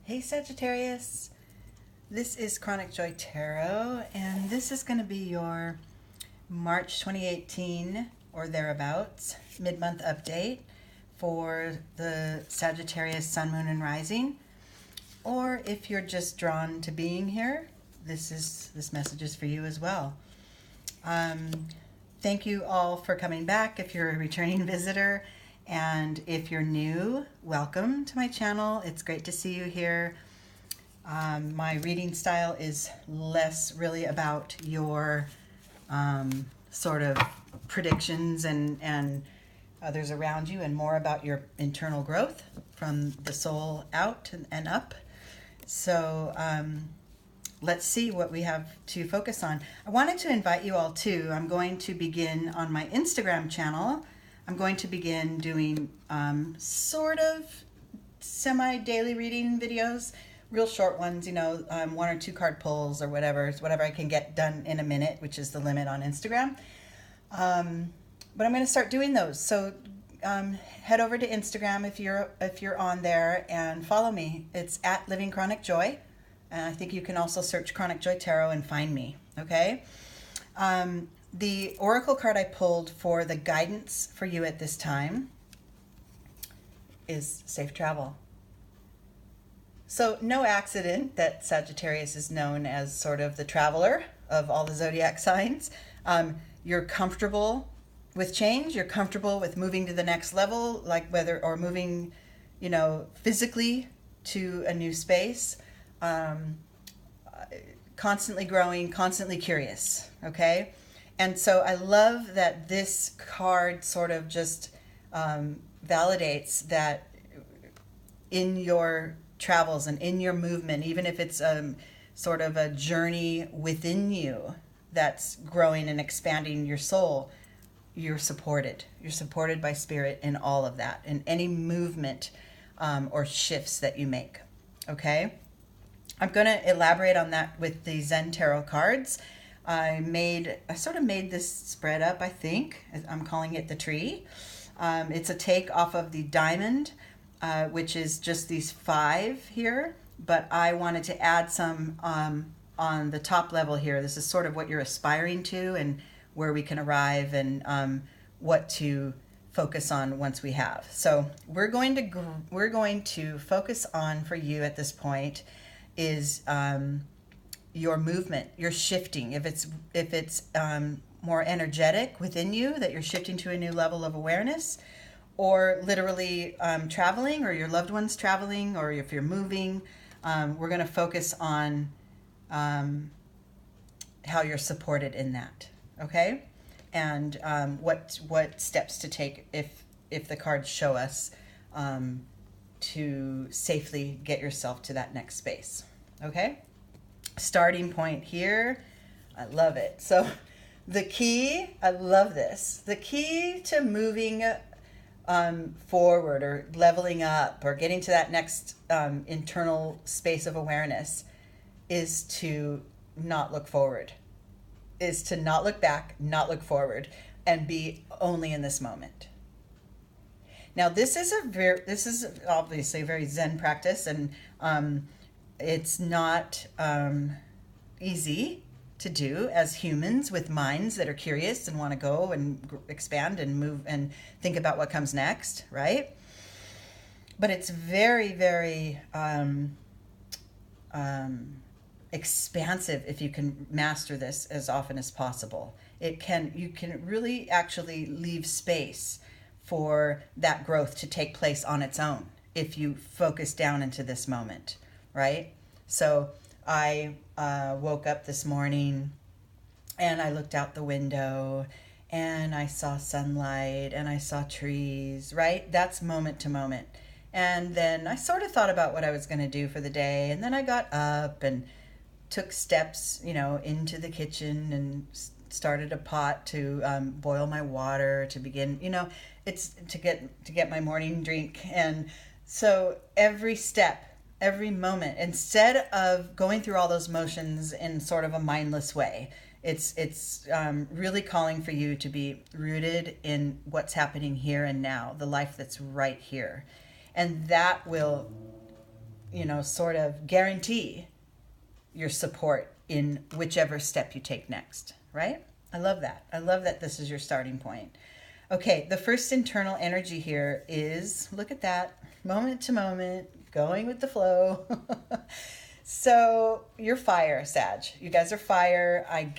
Hey Sagittarius, this is Chronic Joy Tarot, and this is going to be your March 2018 or thereabouts mid-month update for the Sagittarius Sun, Moon, and Rising. Or if you're just drawn to being here, this message is for you as well. Thank you all for coming back if you're a returning visitor. And if you're new, welcome to my channel. It's great to see you here. My reading style is less really about your sort of predictions and others around you, and more about your internal growth from the soul out and up. So let's see what we have to focus on. I wanted to invite you all too. I'm going to begin on my Instagram channel. I'm going to begin doing sort of semi-daily reading videos, real short ones, you know, 1 or 2 card pulls or whatever. It's whatever I can get done in a minute, which is the limit on Instagram. But I'm going to start doing those. So head over to Instagram if you're on there and follow me. It's at Living Chronic Joy. And I think you can also search Chronic Joy Tarot and find me. Okay. The oracle card I pulled for the guidance for you at this time is safe travel. So no accident that Sagittarius is known as sort of the traveler of all the zodiac signs. You're comfortable with change. You're comfortable with moving to the next level, like or moving, you know, physically to a new space. Constantly growing, constantly curious. Okay. And so I love that this card sort of just validates that in your travels and in your movement, even if it's sort of a journey within you that's growing and expanding your soul, you're supported. You're supported by spirit in all of that, in any movement or shifts that you make. Okay? I'm going to elaborate on that with the Zen Tarot cards. I sort of made this spread up, I think. I'm calling it the tree. It's a take off of the diamond, which is just these 5 here. But I wanted to add some on the top level here. This is sort of what you're aspiring to and where we can arrive, and what to focus on once we have. So we're going to focus on, for you at this point, is your movement, your shifting. If it's more energetic within you, that you're shifting to a new level of awareness, or literally traveling, or your loved ones traveling, or if you're moving, we're going to focus on how you're supported in that. Okay, and what steps to take if the cards show us to safely get yourself to that next space. Okay. Starting point here. I love it. So the key, I love this. The key to moving forward or leveling up or getting to that next internal space of awareness is to not look forward, is to not look back, not look forward, and be only in this moment. Now, this is obviously a very Zen practice, and it's not easy to do as humans with minds that are curious and want to go and expand and move and think about what comes next, right? But it's very, very expansive if you can master this as often as possible. You can really actually leave space for that growth to take place on its own if you focus down into this moment. Right? So I woke up this morning and I looked out the window and I saw sunlight and I saw trees, right? That's moment to moment. And then I sort of thought about what I was going to do for the day. And then I got up and took steps, you know, into the kitchen and started a pot to boil my water to begin, you know, it's to get my morning drink. And so every step, every moment, instead of going through all those motions in sort of a mindless way, it's really calling for you to be rooted in what's happening here and now, the life that's right here. And that will sort of guarantee your support in whichever step you take next, right? I love that. I love that this is your starting point. Okay, the first internal energy here is, look at that, moment to moment, going with the flow. So you're fire, Sag. You guys are fire. I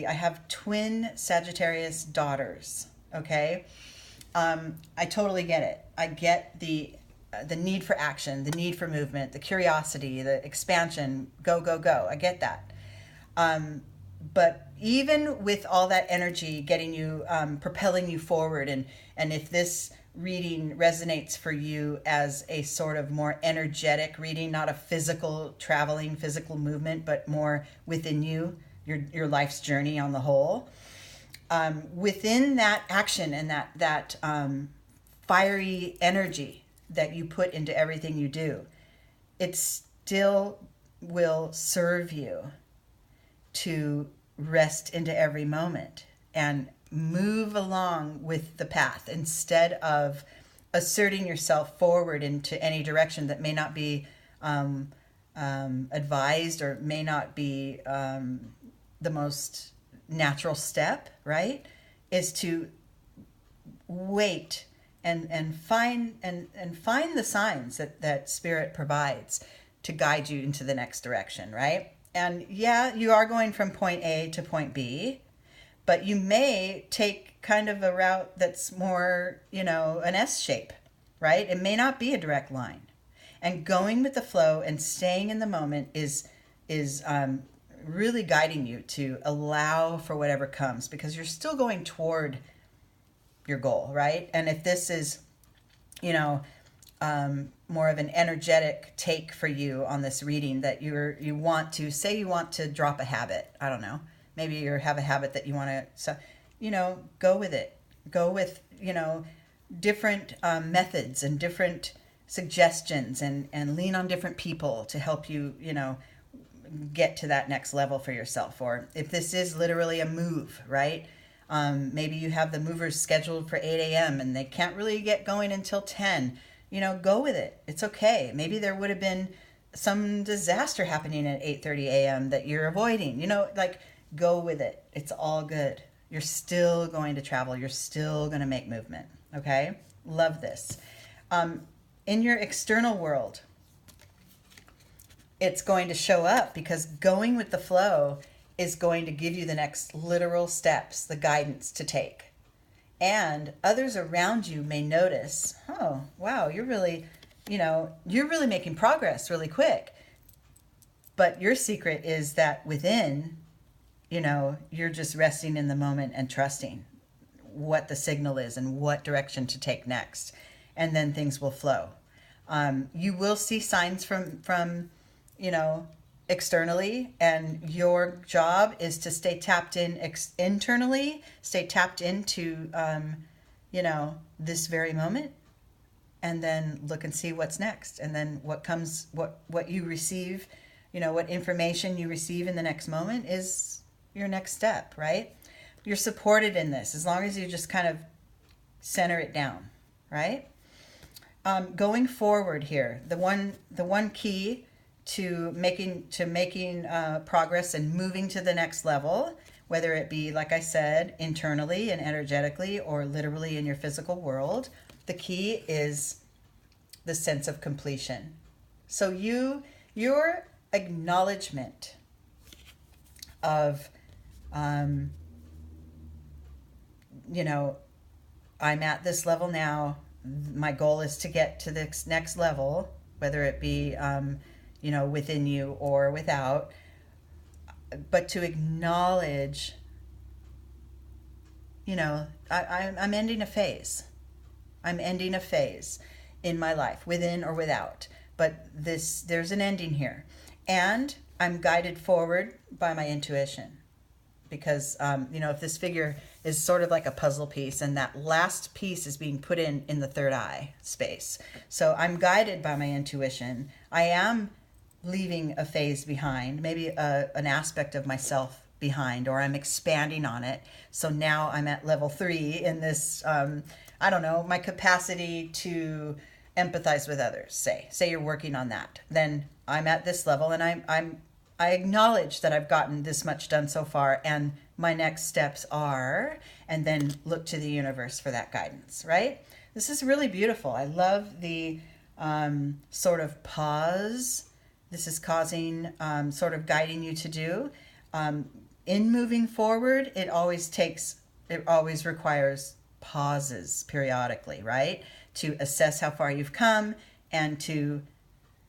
have twin Sagittarius daughters, okay? I totally get it. I get the need for action, the need for movement, the curiosity, the expansion, go, go, go. I get that. But even with all that energy getting you, propelling you forward, and if this reading resonates for you as a sort of more energetic reading, not a physical movement, but more within you, your life's journey on the whole, within that action and that fiery energy that you put into everything you do, it still will serve you to rest into every moment and move along with the path instead of asserting yourself forward into any direction that may not be advised or may not be the most natural step, right? Is to wait and find the signs that Spirit provides to guide you into the next direction, right? And yeah, you are going from point A to point B, but you may take kind of a route that's more, an S shape, right? It may not be a direct line. And going with the flow and staying in the moment is really guiding you to allow for whatever comes, because you're still going toward your goal, right? And if this is, more of an energetic take for you on this reading, that you want to drop a habit. I don't know. Maybe you have a habit that you want to, so, go with it. Go with, different methods and different suggestions, and lean on different people to help you, get to that next level for yourself. Or if this is literally a move, right? Maybe you have the movers scheduled for 8 a.m. and they can't really get going until 10. Go with it. It's okay. Maybe there would have been some disaster happening at 8:30 a.m. that you're avoiding. Go with it. It's all good. You're still going to travel. You're still going to make movement. Okay? Love this. In your external world, it's going to show up, because going with the flow is going to give you the next literal steps, the guidance to take. And others around you may notice, oh, wow, you're really making progress really quick. But your secret is that within, you're just resting in the moment and trusting what the signal is and what direction to take next. And then things will flow. You will see signs from externally, and your job is to stay tapped in internally, stay tapped into, this very moment, and then look and see what's next. And then what comes, what you receive, what information you receive in the next moment is your next step, right? You're supported in this as long as you just kind of center it down, right? Going forward here, the one key to making progress and moving to the next level, whether it be, like I said, internally and energetically, or literally in your physical world, the key is the sense of completion. So your acknowledgement of, I'm at this level now. My goal is to get to this next level, whether it be, within you or without, but to acknowledge, I'm ending a phase. I'm ending a phase in my life, within or without. But there's an ending here. And I'm guided forward by my intuition. Because, if this figure is sort of like a puzzle piece, and that last piece is being put in the third eye space. So I'm guided by my intuition. I am leaving a phase behind, maybe an aspect of myself behind, or I'm expanding on it. So now I'm at level 3 in this, my capacity to empathize with others, say you're working on that, then I'm at this level, and I acknowledge that I've gotten this much done so far, and my next steps are, and then look to the universe for that guidance, right? This is really beautiful. I love the sort of pause this is causing, sort of guiding you to do. In moving forward, it always requires pauses periodically, right? To assess how far you've come and to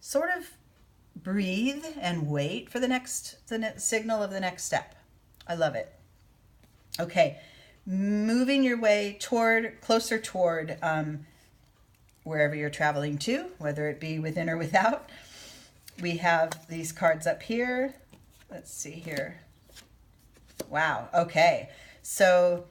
sort of breathe and wait for the signal of the next step. I love it. Okay, moving your way closer toward wherever you're traveling to, whether it be within or without. We have these cards up here. Let's see here. Wow, okay. So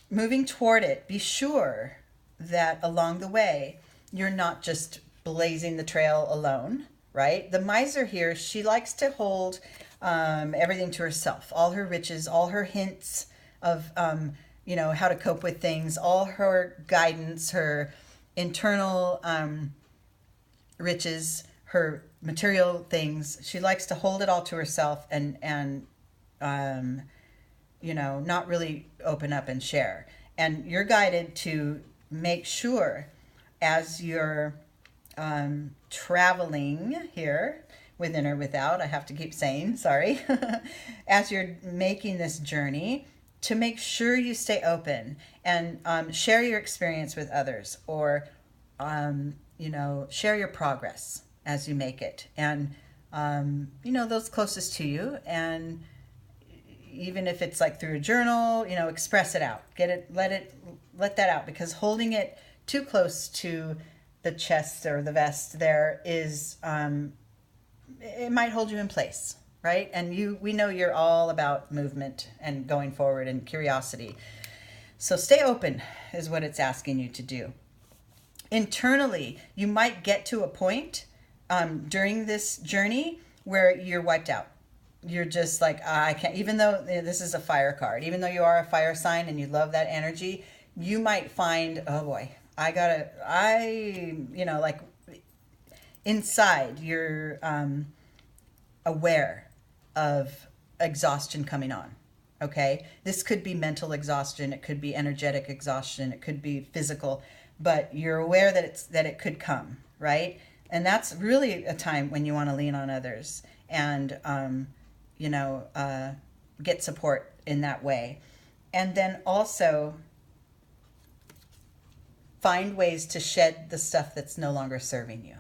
moving toward it, be sure that along the way, you're not just blazing the trail alone, right? The miser here, she likes to hold everything to herself, all her riches, all her hints of, how to cope with things, all her guidance, her internal riches, her material things. She likes to hold it all to herself and not really open up and share. And you're guided to make sure as you're traveling here, within or without, I have to keep saying, sorry, as you're making this journey, to make sure you stay open and share your experience with others, or, share your progress as you make it. And, those closest to you. And even if it's like through a journal, express it out, let that out, because holding it too close to the chest or the vest there is, it might hold you in place, right? And we know you're all about movement and going forward and curiosity. So stay open is what it's asking you to do. Internally, you might get to a point during this journey where you're wiped out. You're just like, I can't, even though this is a fire card, even though you are a fire sign and you love that energy, you might find, oh boy, like inside you're aware of exhaustion coming on. Okay. This could be mental exhaustion. It could be energetic exhaustion. It could be physical, but you're aware that it could come, right? And that's really a time when you want to lean on others and, get support in that way. And then also find ways to shed the stuff that's no longer serving you.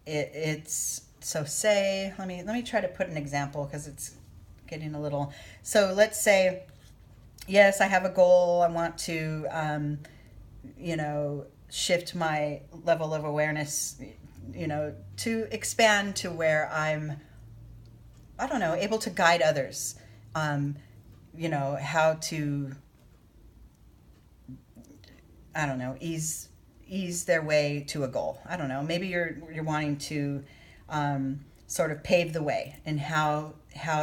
It's, so say, let me try to put an example because it's getting a little, so let's say, yes, I have a goal. I want to, shift my level of awareness, to expand to where I'm, able to guide others, how to, ease their way to a goal. Maybe you're wanting to sort of pave the way and how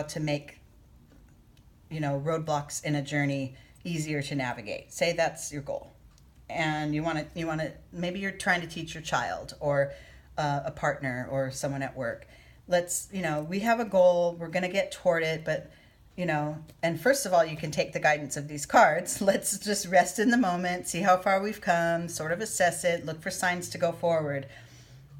to make, roadblocks in a journey easier to navigate. Say that's your goal. And you want to, maybe you're trying to teach your child or a partner or someone at work. Let's, we have a goal, we're going to get toward it, but, and first of all, you can take the guidance of these cards. Let's just rest in the moment, see how far we've come, sort of assess it, look for signs to go forward.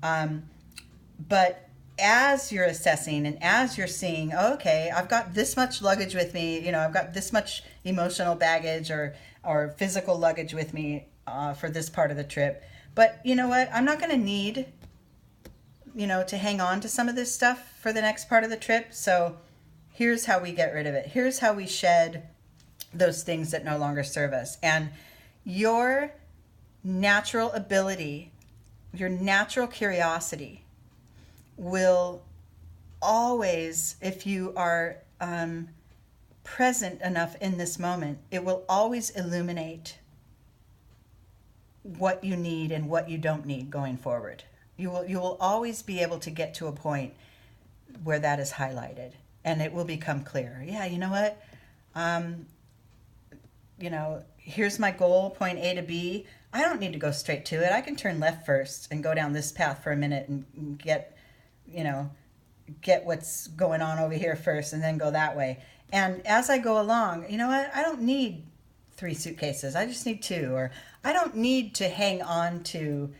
But as you're assessing and as you're seeing, oh, okay, I've got this much luggage with me, I've got this much emotional baggage or physical luggage with me for this part of the trip. But you know what? I'm not going to need, to hang on to some of this stuff for the next part of the trip. So here's how we get rid of it. Here's how we shed those things that no longer serve us. And your natural ability, your natural curiosity will always, if you are present enough in this moment, it will always illuminate what you need and what you don't need going forward. You will always be able to get to a point where that is highlighted and it will become clear. Yeah, you know what? you know, here's my goal, point A to B. I don't need to go straight to it. I can turn left first and go down this path for a minute and get, you know, get what's going on over here first and then go that way. And as I go along, you know what? I don't need 3 suitcases. I just need 2. Or I don't need to hang on to,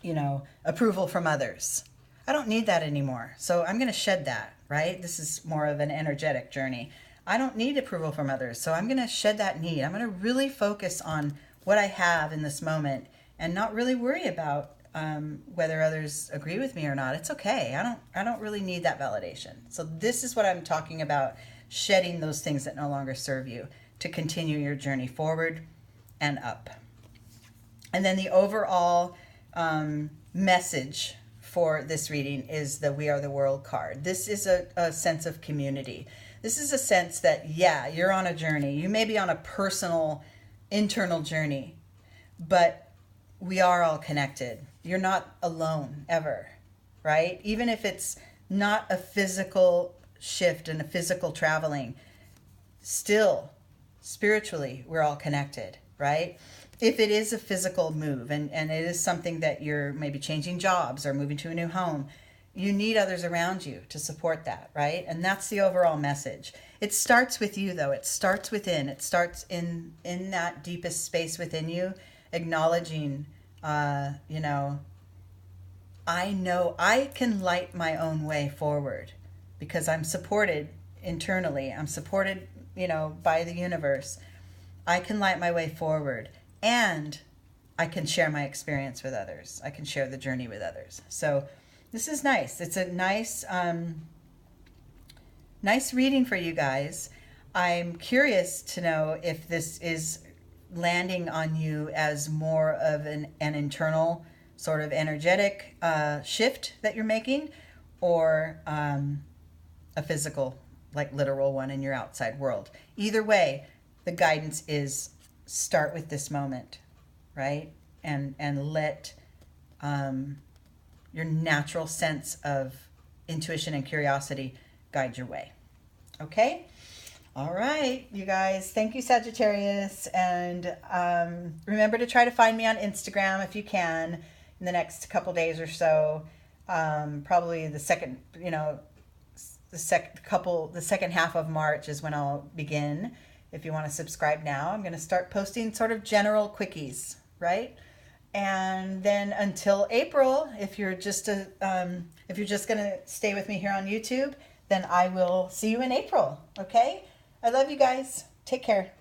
you know, approval from others. I don't need that anymore. So I'm going to shed that, right? This is more of an energetic journey. I don't need approval from others. So I'm going to shed that need. I'm going to really focus on what I have in this moment and not really worry about whether others agree with me or not. It's okay. I don't really need that validation. So this is what I'm talking about, shedding those things that no longer serve you to continue your journey forward and up. And then the overall message for this reading is the We Are the World card. This is a sense of community. This is a sense that, yeah, you're on a journey. You may be on a personal, internal journey, but we are all connected. You're not alone ever, right? Even if it's not a physical shift and a physical traveling, still, spiritually, we're all connected, right? If it is a physical move and it is something that you're maybe changing jobs or moving to a new home, you need others around you to support that, right? And that's the overall message. It starts with you, though. It starts within. It starts in that deepest space within you, acknowledging, you know I can light my own way forward because I'm supported internally. I'm supported, you know, by the universe. I can light my way forward, and I can share my experience with others. I can share the journey with others. So this is nice. It's a nice, nice reading for you guys. I'm curious to know if this is landing on you as more of an internal sort of energetic shift that you're making, or a physical, like literal one in your outside world. Either way, the guidance is start with this moment, right? And let your natural sense of intuition and curiosity guide your way. Okay? All right, you guys. Thank you, Sagittarius. And remember to try to find me on Instagram if you can in the next couple days or so. Probably the second, you know, the second half of March is when I'll begin. If you want to subscribe now, I'm going to start posting sort of general quickies, right? And then until April, if you're just going to stay with me here on YouTube, then I will see you in April. Okay? I love you guys. Take care.